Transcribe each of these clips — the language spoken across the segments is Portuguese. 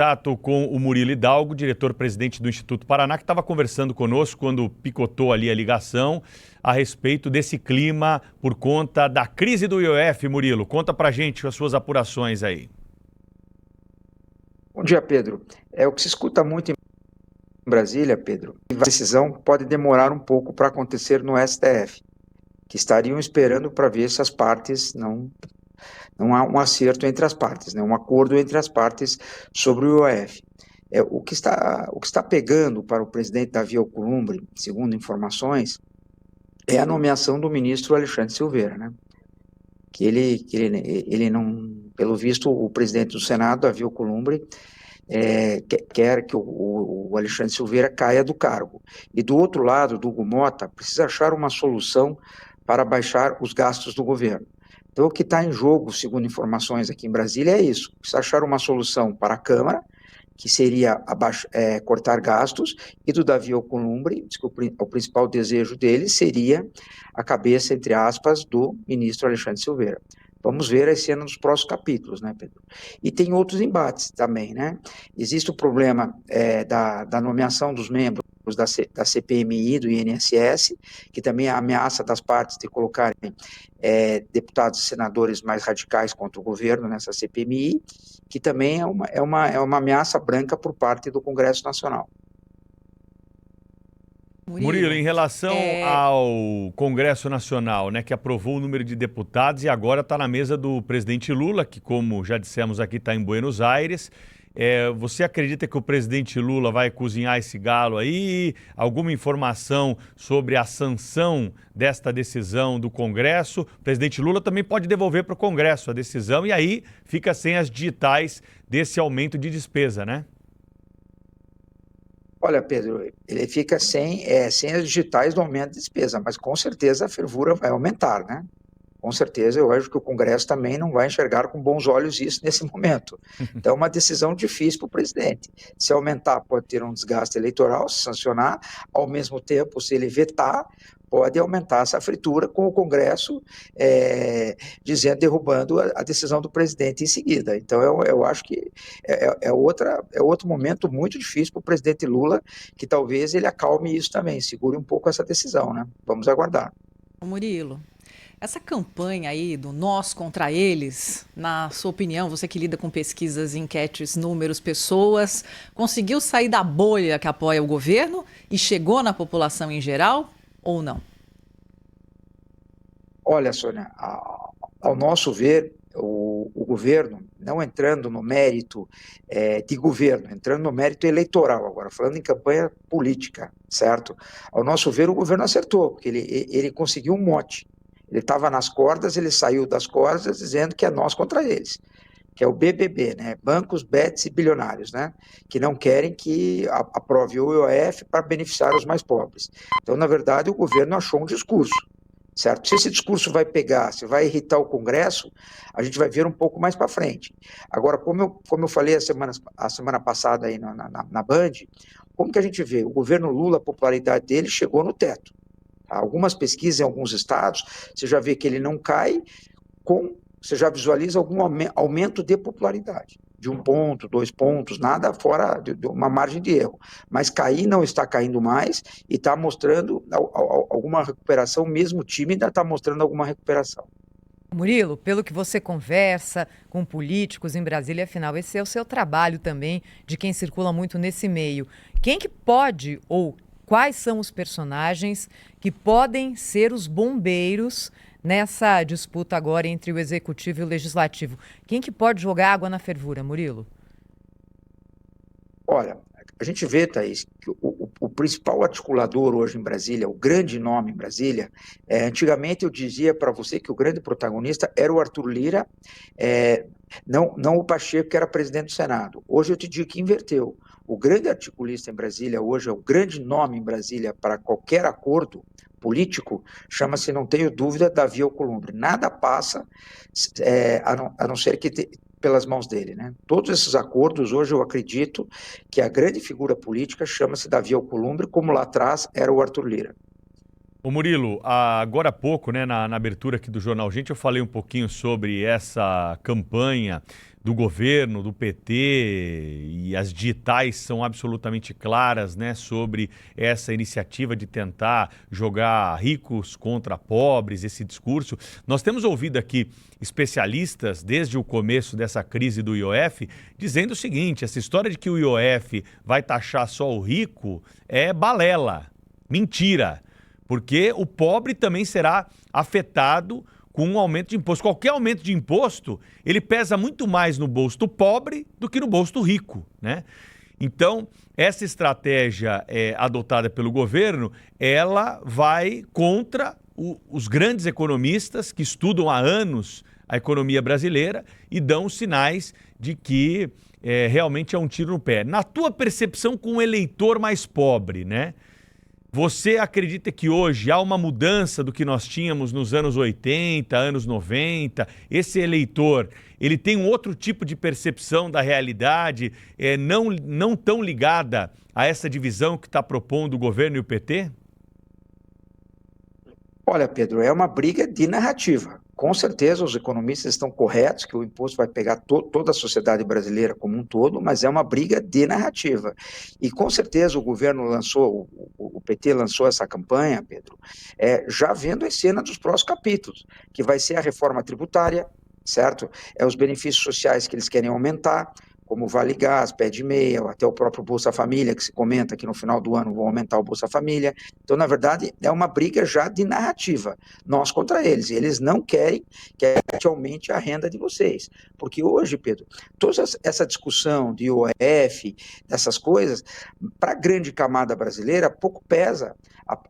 Contato com o Murilo Hidalgo, diretor-presidente do Instituto Paraná, que estava conversando conosco quando picotou ali a ligação a respeito desse clima por conta da crise do IOF. Murilo, conta pra gente as suas apurações aí. Bom dia, Pedro. É o que se escuta muito em Brasília, Pedro. A decisão pode demorar um pouco para acontecer no STF, que estariam esperando para ver se as partes não há um acerto entre as partes, né? Um acordo entre as partes sobre o IOF. O que está pegando para o presidente Davi Alcolumbre, segundo informações, é a nomeação do ministro Alexandre Silveira, né? Que ele não, pelo visto, o presidente do Senado, Davi Alcolumbre, quer que o Alexandre Silveira caia do cargo. E do outro lado, do Hugo Mota, precisa achar uma solução para baixar os gastos do governo. Então, o que está em jogo, segundo informações aqui em Brasília, é isso. Precisa achar uma solução para a Câmara, que seria cortar gastos, e do Davi Alcolumbre, diz que o principal desejo dele seria a cabeça, entre aspas, do ministro Alexandre Silveira. Vamos ver a cena nos próximos capítulos, né, Pedro? E tem outros embates também, né? Existe o problema da nomeação dos membros da CPMI, do INSS, que também é a ameaça das partes de colocarem deputados e senadores mais radicais contra o governo nessa CPMI, que também é uma ameaça branca por parte do Congresso Nacional. Murilo, Murilo, em relação ao Congresso Nacional, né, que aprovou o número de deputados e agora está na mesa do presidente Lula, que, como já dissemos aqui, está em Buenos Aires. Você acredita que o presidente Lula vai cozinhar esse galo aí? Alguma informação sobre a sanção desta decisão do Congresso? O presidente Lula também pode devolver para o Congresso a decisão e aí fica sem as digitais desse aumento de despesa, né? Olha, Pedro, ele fica sem as digitais do aumento de despesa, mas com certeza a fervura vai aumentar, né? Com certeza, eu acho que o Congresso também não vai enxergar com bons olhos isso nesse momento. Então, é uma decisão difícil para o presidente. Se aumentar, pode ter um desgaste eleitoral, se sancionar, ao mesmo tempo, se ele vetar, pode aumentar essa fritura com o Congresso derrubando a decisão do presidente em seguida. Então, eu acho que é outro momento muito difícil para o presidente Lula, que talvez ele acalme isso também, segure um pouco essa decisão, né? Vamos aguardar. Murilo, essa campanha aí do nós contra eles, na sua opinião, você que lida com pesquisas, enquetes, números, pessoas, conseguiu sair da bolha que apoia o governo e chegou na população em geral ou não? Olha, Sônia, ao nosso ver, o governo, não entrando no mérito de governo, entrando no mérito eleitoral agora, falando em campanha política, certo? Ao nosso ver, o governo acertou, porque ele conseguiu um mote. Ele estava nas cordas, ele saiu das cordas dizendo que é nós contra eles, que é o BBB, né? Bancos, bets e bilionários, né? Que não querem que aprove o IOF para beneficiar os mais pobres. Então, na verdade, o governo achou um discurso, certo? Se esse discurso vai pegar, se vai irritar o Congresso, a gente vai ver um pouco mais para frente. Agora, como eu falei a semana passada aí na Band, como que a gente vê? O governo Lula, a popularidade dele chegou no teto. Algumas pesquisas em alguns estados, você já vê que ele não cai, você já visualiza algum aumento de popularidade, de 1 ponto, 2 pontos, nada fora de uma margem de erro. Mas cair não está caindo mais e está mostrando alguma recuperação, mesmo tímida, está mostrando alguma recuperação. Murilo, pelo que você conversa com políticos em Brasília, afinal, esse é o seu trabalho também, de quem circula muito nesse meio. Quem que pode ou quais são os personagens que podem ser os bombeiros nessa disputa agora entre o Executivo e o Legislativo? Quem que pode jogar água na fervura, Murilo? Olha, a gente vê, Thaís, que o principal articulador hoje em Brasília, o grande nome em Brasília, antigamente eu dizia para você que o grande protagonista era o Arthur Lira, não o Pacheco, que era presidente do Senado. Hoje eu te digo que inverteu. O grande articulista em Brasília hoje, é o grande nome em Brasília para qualquer acordo político, chama-se, não tenho dúvida, Davi Alcolumbre. Nada passa a não ser que pelas mãos dele, né? Todos esses acordos, hoje eu acredito que a grande figura política chama-se Davi Alcolumbre, como lá atrás era o Arthur Lira. Ô Murilo, agora há pouco, né, na abertura aqui do Jornal Gente, eu falei um pouquinho sobre essa campanha do governo, do PT, e as digitais são absolutamente claras, né, sobre essa iniciativa de tentar jogar ricos contra pobres, esse discurso. Nós temos ouvido aqui especialistas, desde o começo dessa crise do IOF, dizendo o seguinte: essa história de que o IOF vai taxar só o rico é balela, mentira. Porque o pobre também será afetado com um aumento de imposto. Qualquer aumento de imposto, ele pesa muito mais no bolso do pobre do que no bolso do rico, né? Então, essa estratégia adotada pelo governo, ela vai contra os grandes economistas que estudam há anos a economia brasileira e dão sinais de que realmente é um tiro no pé. Na tua percepção com o eleitor mais pobre, né? Você acredita que hoje há uma mudança do que nós tínhamos nos anos 80, anos 90? Esse eleitor, ele tem um outro tipo de percepção da realidade, não tão ligada a essa divisão que está propondo o governo e o PT? Olha, Pedro, é uma briga de narrativa. Com certeza os economistas estão corretos que o imposto vai pegar toda a sociedade brasileira como um todo, mas é uma briga de narrativa. E com certeza o governo lançou, o PT lançou essa campanha, Pedro, já vendo a cena dos próximos capítulos, que vai ser a reforma tributária, certo? Os benefícios sociais que eles querem aumentar, como o Vale Gás, Pé de Meia, ou até o próprio Bolsa Família, que se comenta que no final do ano vão aumentar o Bolsa Família. Então, na verdade, é uma briga já de narrativa, nós contra eles. Eles não querem que a gente aumente a renda de vocês. Porque hoje, Pedro, toda essa discussão de IOF, dessas coisas, para a grande camada brasileira, pouco pesa.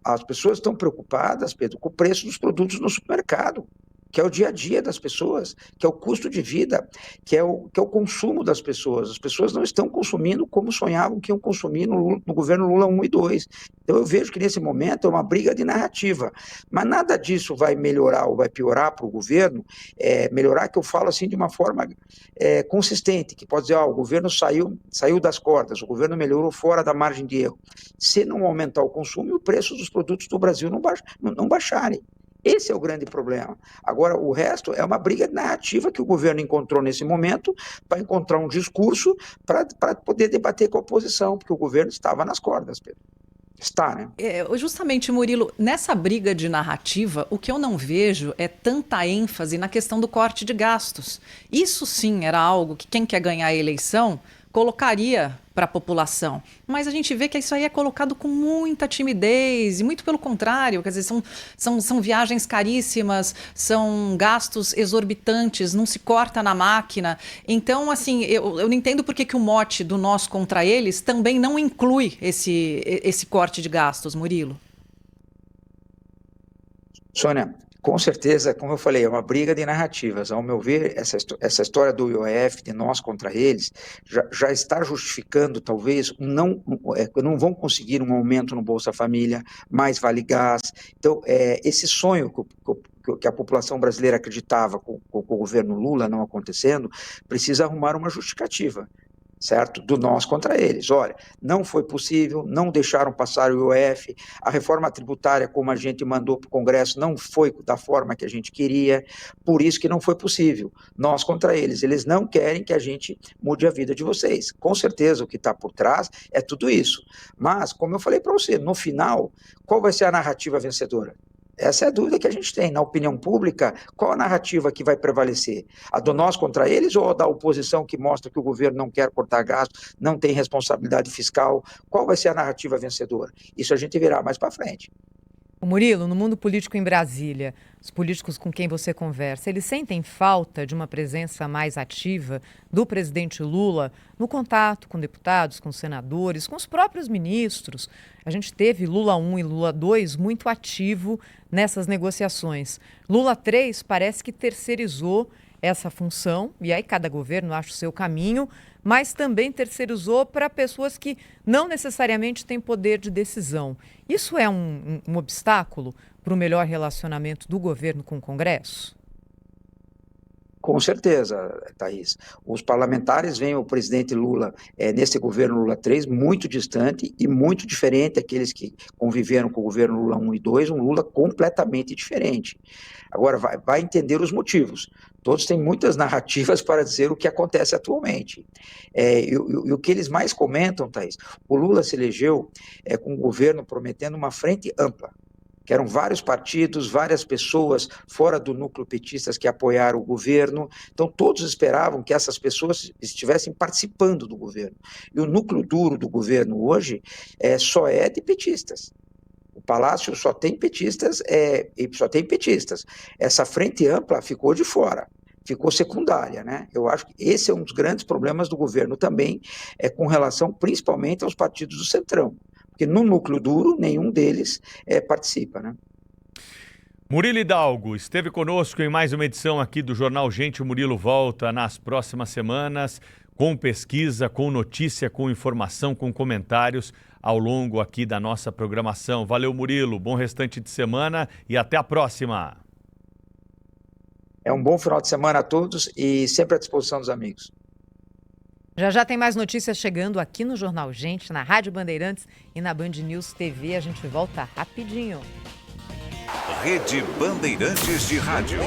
As pessoas estão preocupadas, Pedro, com o preço dos produtos no supermercado, que é o dia a dia das pessoas, que é o custo de vida, que é o consumo das pessoas. As pessoas não estão consumindo como sonhavam que iam consumir no governo Lula 1 e 2. Então eu vejo que nesse momento é uma briga de narrativa, mas nada disso vai melhorar ou vai piorar para o governo, melhorar que eu falo assim de uma forma consistente, que pode dizer, o governo saiu das cordas, o governo melhorou fora da margem de erro. Se não aumentar o consumo e o preço dos produtos do Brasil não baixarem. Esse é o grande problema. Agora, o resto é uma briga narrativa que o governo encontrou nesse momento para encontrar um discurso para poder debater com a oposição, porque o governo estava nas cordas, Pedro. Está, né? Justamente, Murilo, nessa briga de narrativa, o que eu não vejo é tanta ênfase na questão do corte de gastos. Isso sim era algo que quem quer ganhar a eleição colocaria para a população. Mas a gente vê que isso aí é colocado com muita timidez e muito pelo contrário, quer dizer, são viagens caríssimas, são gastos exorbitantes, não se corta na máquina. Então, assim, eu não entendo por que o mote do nós contra eles também não inclui esse corte de gastos, Murilo. Sônia, com certeza, como eu falei, é uma briga de narrativas. Ao meu ver, essa história do IOF, de nós contra eles, já está justificando, talvez, não vão conseguir um aumento no Bolsa Família, mais Vale Gás. Então, esse sonho que a população brasileira acreditava com o governo Lula não acontecendo, precisa arrumar uma justificativa, certo? Do nós contra eles. Olha, não foi possível, não deixaram passar o IOF, a reforma tributária, como a gente mandou para o Congresso, não foi da forma que a gente queria, por isso que não foi possível. Nós contra eles. Eles não querem que a gente mude a vida de vocês. Com certeza, o que está por trás é tudo isso. Mas, como eu falei para você, no final, qual vai ser a narrativa vencedora? Essa é a dúvida que a gente tem. Na opinião pública, qual a narrativa que vai prevalecer? A do nós contra eles ou a da oposição que mostra que o governo não quer cortar gasto, não tem responsabilidade fiscal? Qual vai ser a narrativa vencedora? Isso a gente verá mais para frente. Murilo, no mundo político em Brasília, os políticos com quem você conversa, eles sentem falta de uma presença mais ativa do presidente Lula no contato com deputados, com senadores, com os próprios ministros? A gente teve Lula 1 e Lula 2 muito ativo nessas negociações. Lula 3 parece que terceirizou essa função, e aí cada governo acha o seu caminho, mas também terceirizou para pessoas que não necessariamente têm poder de decisão. Isso é um obstáculo para o melhor relacionamento do governo com o Congresso? Com certeza, Thaís. Os parlamentares veem o presidente Lula, nesse governo Lula 3, muito distante e muito diferente daqueles que conviveram com o governo Lula 1 e 2, um Lula completamente diferente. Agora, vai entender os motivos. Todos têm muitas narrativas para dizer o que acontece atualmente. E o que eles mais comentam, Thaís, o Lula se elegeu com o governo prometendo uma frente ampla, que eram vários partidos, várias pessoas fora do núcleo petistas que apoiaram o governo. Então, todos esperavam que essas pessoas estivessem participando do governo. E o núcleo duro do governo hoje só é de petistas. O Palácio só tem petistas, e só tem petistas. Essa frente ampla ficou de fora, ficou secundária, né? Eu acho que esse é um dos grandes problemas do governo também, com relação principalmente aos partidos do Centrão. Porque no núcleo duro, nenhum deles participa, né? Murilo Hidalgo esteve conosco em mais uma edição aqui do Jornal Gente. O Murilo volta nas próximas semanas com pesquisa, com notícia, com informação, com comentários ao longo aqui da nossa programação. Valeu, Murilo. Bom restante de semana e até a próxima. Um bom final de semana a todos e sempre à disposição dos amigos. Já já tem mais notícias chegando aqui no Jornal Gente, na Rádio Bandeirantes e na Band News TV. A gente volta rapidinho. Rede Bandeirantes de Rádio.